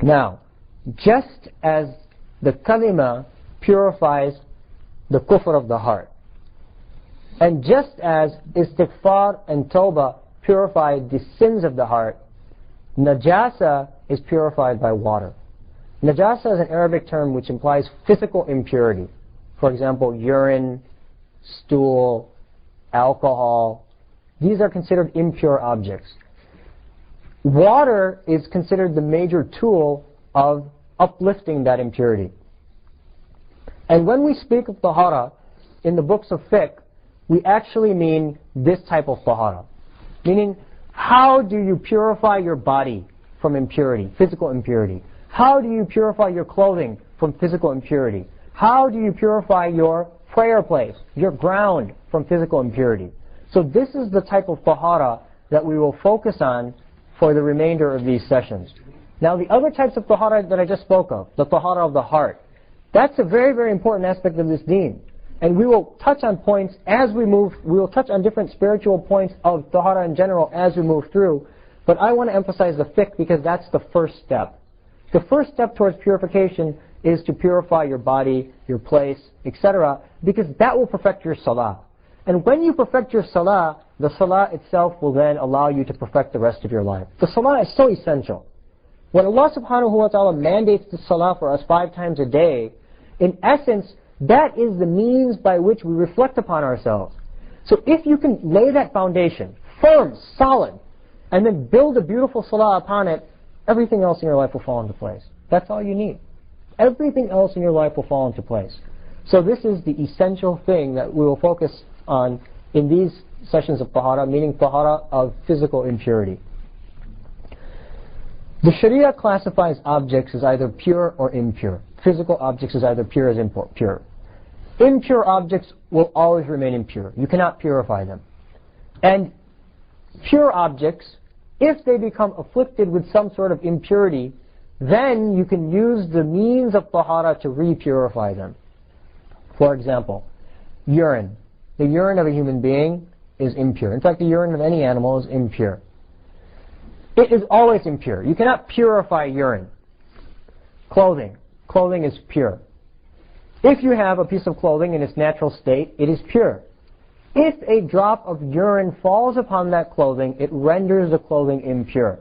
Now, just as the kalima purifies the kufr of the heart, and just as istighfar and tawbah purify the sins of the heart, najasa is purified by water. Najasa is an Arabic term which implies physical impurity. For example, urine, stool, alcohol. These are considered impure objects. Water is considered the major tool of uplifting that impurity. And when we speak of tahara in the books of fiqh, we actually mean this type of tahara. Meaning, how do you purify your body from impurity, physical impurity? How do you purify your clothing from physical impurity? How do you purify your prayer place, your ground, from physical impurity? So this is the type of tahara that we will focus on for the remainder of these sessions. Now the other types of tahara that I just spoke of, the tahara of the heart, that's a very, very important aspect of this deen. And we will touch on points as we move, we will touch on different spiritual points of tahara in general as we move through. But I want to emphasize the fiqh because that's the first step. The first step towards purification is to purify your body, your place, etc. because that will perfect your salah. And when you perfect your salah, the salah itself will then allow you to perfect the rest of your life. The salah is so essential. When Allah subhanahu wa ta'ala mandates the salah for us 5 times a day, in essence, that is the means by which we reflect upon ourselves. So if you can lay that foundation, firm, solid, and then build a beautiful salah upon it, everything else in your life will fall into place. That's all you need. Everything else in your life will fall into place. So this is the essential thing that we will focus on in these sessions of tahara, meaning tahara of physical impurity. The Sharia classifies objects as either pure or impure. Physical objects as either pure or impure. Impure objects will always remain impure. You cannot purify them. And pure objects, if they become afflicted with some sort of impurity, then you can use the means of tahara to re-purify them. For example, urine. The urine of a human being is impure. In fact, the urine of any animal is impure. It is always impure. You cannot purify urine. Clothing. Clothing is pure. If you have a piece of clothing in its natural state, it is pure. If a drop of urine falls upon that clothing, it renders the clothing impure.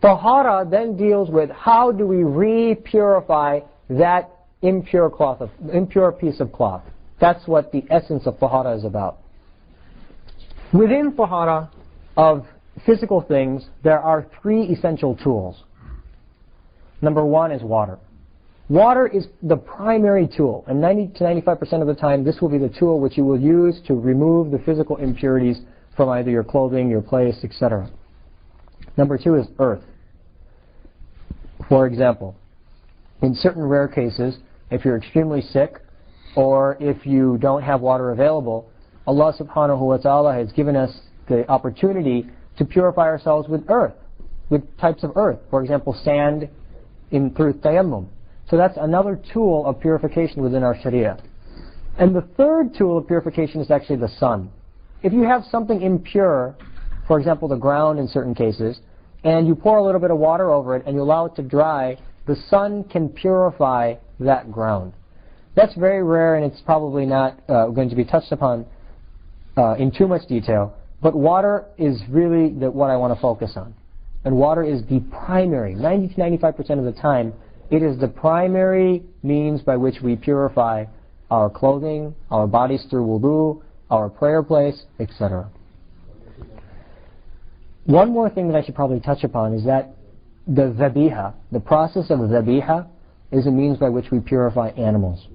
Tahara then deals with how do we re-purify that impure piece of cloth. That's what the essence of tahara is about. Within tahara of physical things, there are 3 essential tools. Number 1 is water. Water is the primary tool, and 90 to 95% of the time, this will be the tool which you will use to remove the physical impurities from either your clothing, your place, etc. Number 2 is earth. For example, in certain rare cases, if you're extremely sick, or if you don't have water available, Allah subhanahu wa ta'ala has given us the opportunity to purify ourselves with earth, with types of earth. For example, sand through tayammum. So that's another tool of purification within our Sharia. And the third tool of purification is actually the sun. If you have something impure, for example the ground in certain cases, and you pour a little bit of water over it and you allow it to dry, the sun can purify that ground. That's very rare and it's probably not going to be touched upon in too much detail, but water is really what I want to focus on. And water is the primary, 90 to 95% of the time, it is the primary means by which we purify our clothing, our bodies through wudu, our prayer place, etc. One more thing that I should probably touch upon is that the dhabiha, the process of dhabiha, is a means by which we purify animals.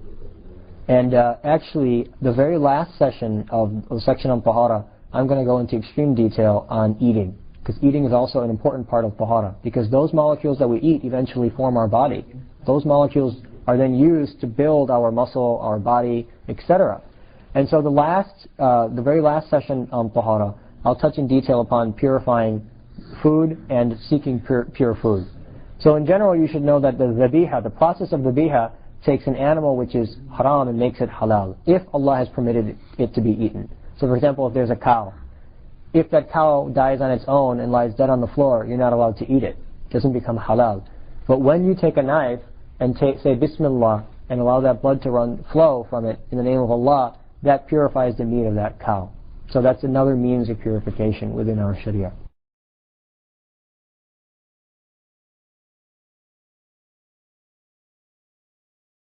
And actually, the very last session of the section on tahara, I'm going to go into extreme detail on eating. Because eating is also an important part of tahara. Because those molecules that we eat eventually form our body. Those molecules are then used to build our muscle, our body, etc. And so the very last session on tahara, I'll touch in detail upon purifying food and seeking pure food. So in general, you should know that the dhabiha, the process of dhabiha, takes an animal which is haram and makes it halal, if Allah has permitted it to be eaten. So for example, if there's a cow, if that cow dies on its own and lies dead on the floor, you're not allowed to eat it. It doesn't become halal. But when you take a knife and say Bismillah and allow that blood to flow from it in the name of Allah, that purifies the meat of that cow. So that's another means of purification within our Sharia.